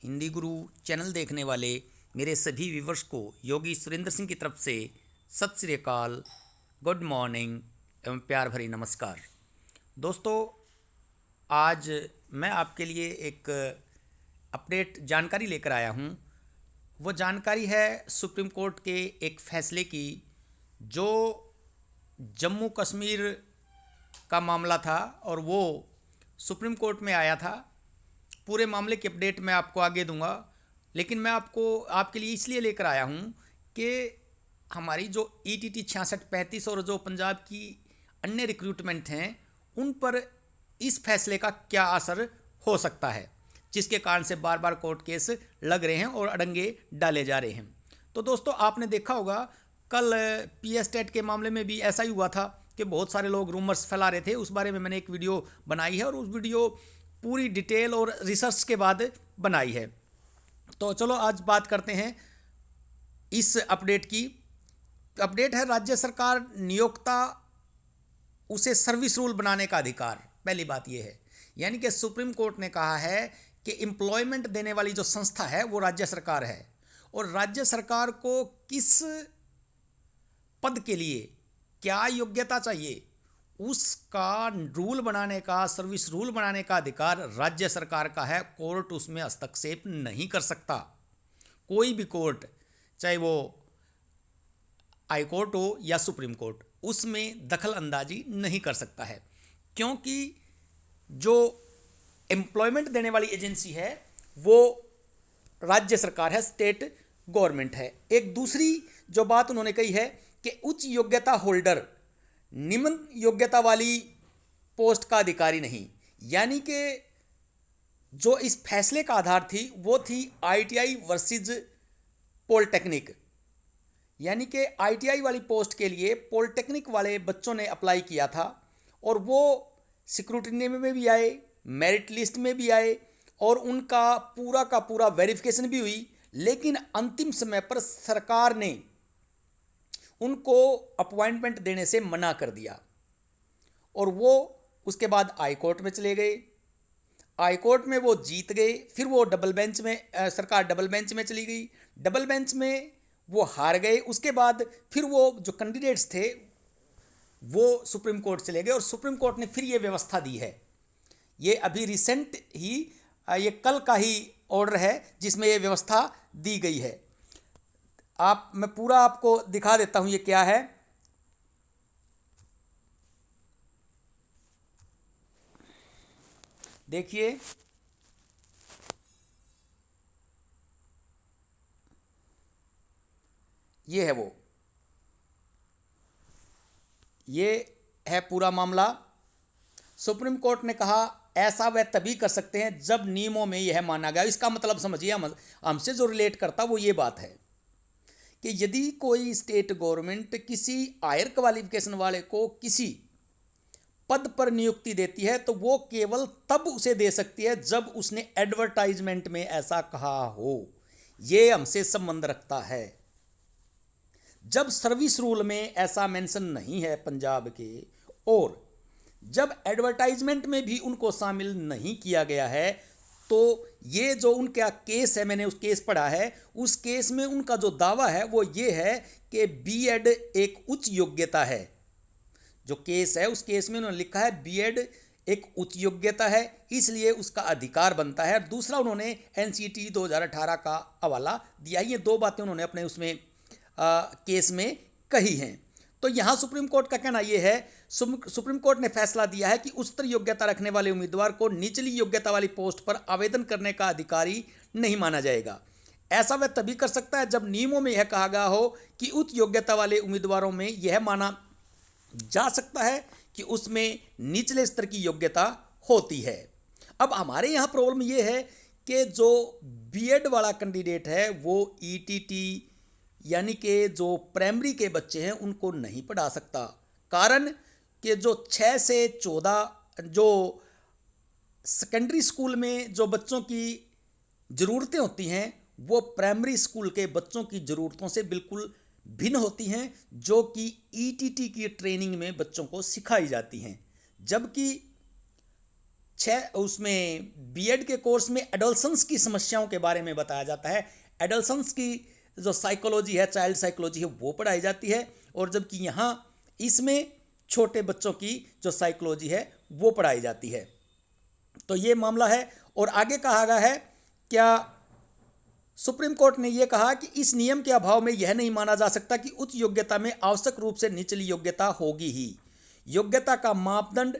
हिंदी गुरु channel देखने वाले मेरे सभी व्यूवर्स को योगी सुरेंद्र सिंह की तरफ से सत श्री अकाल, गुड मॉर्निंग एवं प्यार भरी नमस्कार। दोस्तों, आज मैं आपके लिए एक अपडेट जानकारी लेकर आया हूँ। वो जानकारी है सुप्रीम कोर्ट के एक फैसले की, जो जम्मू कश्मीर का मामला था और वो सुप्रीम कोर्ट में आया था। पूरे मामले की अपडेट मैं आपको आगे दूंगा, लेकिन मैं आपके लिए इसलिए लेकर आया हूँ कि हमारी जो ETT 6635 और जो पंजाब की अन्य रिक्रूटमेंट हैं, उन पर इस फैसले का क्या असर हो सकता है, जिसके कारण से बार बार कोर्ट केस लग रहे हैं और अड़ंगे डाले जा रहे हैं। तो दोस्तों, आपने देखा होगा कल PS टेट के मामले में भी ऐसा ही हुआ था कि बहुत सारे लोग रूमर्स फैला रहे थे। उस बारे में मैंने एक वीडियो बनाई है और उस वीडियो पूरी डिटेल और रिसर्च के बाद बनाई है। तो चलो आज बात करते हैं इस अपडेट की। अपडेट है, राज्य सरकार नियोक्ता उसे सर्विस रूल बनाने का अधिकार। पहली बात यह है, यानी कि सुप्रीम कोर्ट ने कहा है कि एम्प्लॉयमेंट देने वाली जो संस्था है वो राज्य सरकार है, और राज्य सरकार को किस पद के लिए क्या योग्यता चाहिए उसका रूल बनाने का, सर्विस रूल बनाने का अधिकार राज्य सरकार का है। कोर्ट उसमें हस्तक्षेप नहीं कर सकता। कोई भी कोर्ट, चाहे वो हाई कोर्ट हो या सुप्रीम कोर्ट, उसमें दखल अंदाजी नहीं कर सकता है, क्योंकि जो एम्प्लॉयमेंट देने वाली एजेंसी है वो राज्य सरकार है, स्टेट गवर्नमेंट है। एक दूसरी जो बात उन्होंने कही है कि उच्च योग्यता होल्डर निम्न योग्यता वाली पोस्ट का अधिकारी नहीं, यानी कि जो इस फैसले का आधार थी वो थी ITI वर्सेज पॉलिटेक्निक, यानी कि ITI वाली पोस्ट के लिए पॉलिटेक्निक वाले बच्चों ने अप्लाई किया था और वो स्क्रूटिनी में भी आए, मेरिट लिस्ट में भी आए और उनका पूरा का पूरा वेरिफिकेशन भी हुई, लेकिन अंतिम समय पर सरकार ने उनको अपॉइंटमेंट देने से मना कर दिया और वो उसके बाद हाई कोर्ट में चले गए। हाई कोर्ट में वो जीत गए, फिर वो डबल बेंच में सरकार डबल बेंच में चली गई, डबल बेंच में वो हार गए। उसके बाद फिर वो जो कैंडिडेट्स थे वो सुप्रीम कोर्ट चले गए और सुप्रीम कोर्ट ने फिर ये व्यवस्था दी है। ये अभी रिसेंट ही, ये कल का ही ऑर्डर है जिसमें ये व्यवस्था दी गई है। मैं पूरा आपको दिखा देता हूं ये क्या है। देखिए, ये है वो, ये है पूरा मामला। सुप्रीम कोर्ट ने कहा ऐसा वह तभी कर सकते हैं जब नियमों में यह माना गया। इसका मतलब समझिए, हमसे जो रिलेट करता वो ये बात है कि यदि कोई स्टेट गवर्नमेंट किसी हायर क्वालिफिकेशन वाले को किसी पद पर नियुक्ति देती है तो वो केवल तब उसे दे सकती है जब उसने एडवर्टाइजमेंट में ऐसा कहा हो। ये हमसे संबंध रखता है। जब सर्विस रूल में ऐसा मेंशन नहीं है पंजाब के, और जब एडवर्टाइजमेंट में भी उनको शामिल नहीं किया गया है, तो ये जो उनका केस है, मैंने उस केस पढ़ा है, उस केस में उनका जो दावा है वो ये है कि B.Ed एक उच्च योग्यता है। जो केस है उस केस में उन्होंने लिखा है B.Ed एक उच्च योग्यता है, इसलिए उसका अधिकार बनता है। दूसरा, उन्होंने NCT 2018 का हवाला दिया। ये दो बातें उन्होंने अपने उसमें केस में कही हैं। तो यहाँ सुप्रीम कोर्ट का कहना यह है, सुप्रीम कोर्ट ने फैसला दिया है कि उच्चतर योग्यता रखने वाले उम्मीदवार को निचली योग्यता वाली पोस्ट पर आवेदन करने का अधिकारी नहीं माना जाएगा। ऐसा वह तभी कर सकता है जब नियमों में यह कहा गया हो कि उच्च योग्यता वाले उम्मीदवारों में यह माना जा सकता है कि उसमें निचले स्तर की योग्यता होती है। अब हमारे यहाँ प्रॉब्लम यह है कि जो B.Ed वाला कैंडिडेट है वो ETT यानी कि जो प्राइमरी के बच्चे हैं उनको नहीं पढ़ा सकता। कारण कि जो 6 से 14 जो सेकेंडरी स्कूल में जो बच्चों की ज़रूरतें होती हैं वो प्राइमरी स्कूल के बच्चों की ज़रूरतों से बिल्कुल भिन्न होती हैं, जो कि ETT की ट्रेनिंग में बच्चों को सिखाई जाती हैं। जबकि उसमें बीएड के कोर्स में एडोलसेंस की समस्याओं के बारे में बताया जाता है। एडोलसेंस की जो साइकोलॉजी है, चाइल्ड साइकोलॉजी है, वो पढ़ाई जाती है, और जबकि यहाँ इसमें छोटे बच्चों की जो साइकोलॉजी है वो पढ़ाई जाती है। तो ये मामला है। और आगे कहा गया है, क्या सुप्रीम कोर्ट ने यह कहा कि इस नियम के अभाव में यह नहीं माना जा सकता कि उच्च योग्यता में आवश्यक रूप से निचली योग्यता होगी ही। योग्यता का मापदंड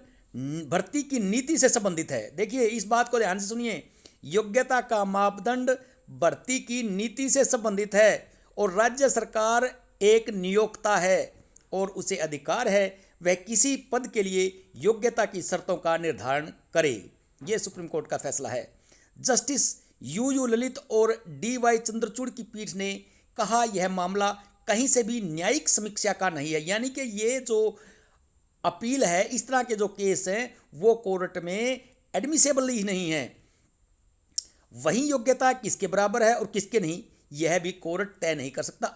भर्ती की नीति से संबंधित है। देखिए, इस बात को ध्यान से सुनिए। योग्यता का मापदंड भर्ती की नीति से संबंधित है, और राज्य सरकार एक नियोक्ता है और उसे अधिकार है वह किसी पद के लिए योग्यता की शर्तों का निर्धारण करे। यह सुप्रीम कोर्ट का फैसला है। जस्टिस यू ललित और DY चंद्रचूड़ की पीठ ने कहा, यह मामला कहीं से भी न्यायिक समीक्षा का नहीं है। यानी कि ये जो अपील है, इस तरह के जो केस हैं, वो कोर्ट में एडमिसेबल ही नहीं है। वही योग्यता किसके बराबर है और किसके नहीं, यह भी कोर्ट तय नहीं कर सकता।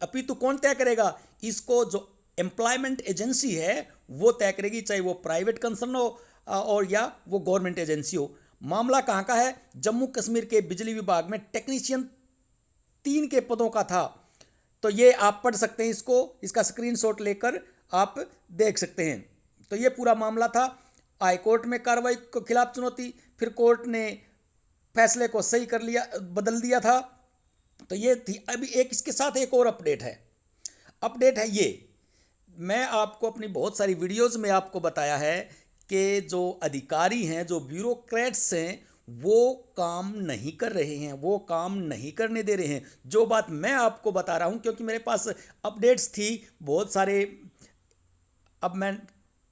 अपितु कौन तय करेगा? इसको जो एम्प्लॉयमेंट एजेंसी है वो तय करेगी, चाहे वो प्राइवेट कंसर्न हो और या वो गवर्नमेंट एजेंसी हो। मामला कहाँ का है? जम्मू कश्मीर के बिजली विभाग में टेक्नीशियन 3 के पदों का था। तो ये आप पढ़ सकते हैं, इसका स्क्रीनशॉट लेकर आप देख सकते हैं। तो ये पूरा मामला था। हाईकोर्ट में कार्रवाई के खिलाफ चुनौती, फिर कोर्ट ने फैसले को सही कर लिया, बदल दिया था। तो ये थी। अभी इसके साथ एक और अपडेट है ये। मैं आपको अपनी बहुत सारी वीडियोस में आपको बताया है कि जो अधिकारी हैं, जो ब्यूरोक्रेट्स हैं, वो काम नहीं कर रहे हैं, वो काम नहीं करने दे रहे हैं। जो बात मैं आपको बता रहा हूं, क्योंकि मेरे पास अपडेट्स थी बहुत सारे। अब मैं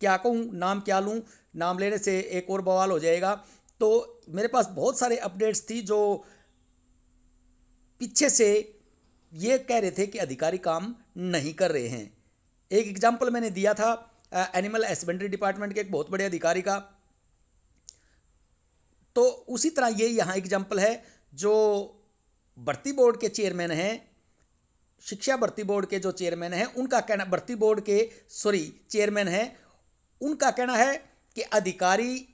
क्या कहूं, नाम क्या लूं, नाम लेने से एक और बवाल हो जाएगा। तो मेरे पास बहुत सारे अपडेट्स थी जो पीछे से ये कह रहे थे कि अधिकारी काम नहीं कर रहे हैं। एक एग्जाम्पल मैंने दिया था एनिमल हस्बेंड्री डिपार्टमेंट के एक बहुत बड़े अधिकारी का। तो उसी तरह ये यहाँ एग्जाम्पल है, जो भर्ती बोर्ड के चेयरमैन हैं, शिक्षा भर्ती बोर्ड के जो चेयरमैन हैं, उनका कहना, भर्ती बोर्ड के चेयरमैन हैं, उनका कहना है कि अधिकारी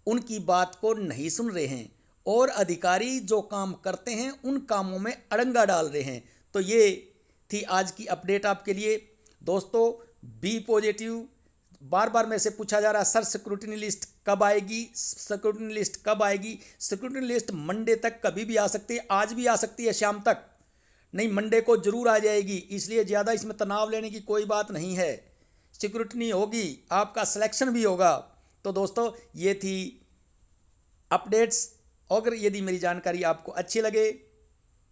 उनकी बात को नहीं सुन रहे हैं और अधिकारी जो काम करते हैं उन कामों में अड़ंगा डाल रहे हैं। तो ये थी आज की अपडेट आपके लिए। दोस्तों, बी पॉजिटिव। बार बार मेरे से पूछा जा रहा है, सर स्क्रूटिनी लिस्ट कब आएगी, स्क्रूटिनी लिस्ट कब आएगी? स्क्रूटिनी लिस्ट मंडे तक कभी भी आ सकती है, आज भी आ सकती है शाम तक, नहीं मंडे को जरूर आ जाएगी। इसलिए ज़्यादा इसमें तनाव लेने की कोई बात नहीं है। स्क्रूटिनी होगी, आपका सिलेक्शन भी होगा। तो दोस्तों, ये थी अपडेट्स। अगर यदि मेरी जानकारी आपको अच्छी लगे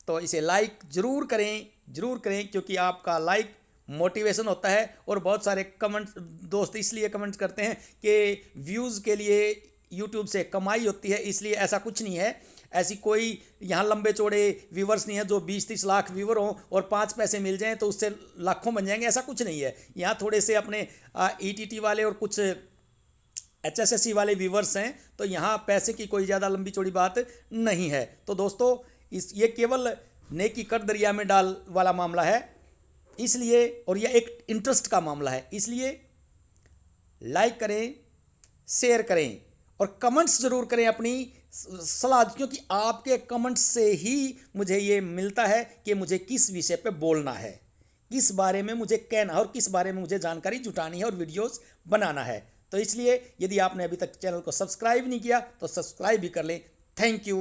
तो इसे लाइक ज़रूर करें, क्योंकि आपका लाइक मोटिवेशन होता है। और बहुत सारे कमेंट दोस्त इसलिए कमेंट करते हैं कि व्यूज़ के लिए यूट्यूब से कमाई होती है, इसलिए ऐसा कुछ नहीं है। ऐसी कोई यहाँ लंबे चौड़े व्यूवर्स नहीं है जो 20-30 लाख व्यूवर हों और 5 पैसे मिल जाएं तो उससे लाखों बन जाएंगे, ऐसा कुछ नहीं है। यहाँ थोड़े से अपने ETT वाले और कुछ HSSC वाले व्यूवर्स हैं, तो यहाँ पैसे की कोई ज़्यादा लंबी चौड़ी बात नहीं है। तो दोस्तों, ये केवल नेकी कर दरिया में डाल वाला मामला है, इसलिए, और यह एक इंटरेस्ट का मामला है, इसलिए लाइक करें, शेयर करें और कमेंट्स ज़रूर करें अपनी सलाह, क्योंकि आपके कमेंट्स से ही मुझे ये मिलता है कि मुझे किस विषय पे बोलना है, किस बारे में मुझे कहना है और किस बारे में मुझे जानकारी जुटानी है और वीडियोस बनाना है। तो इसलिए यदि आपने अभी तक चैनल को सब्सक्राइब नहीं किया तो सब्सक्राइब भी कर लें। Thank you.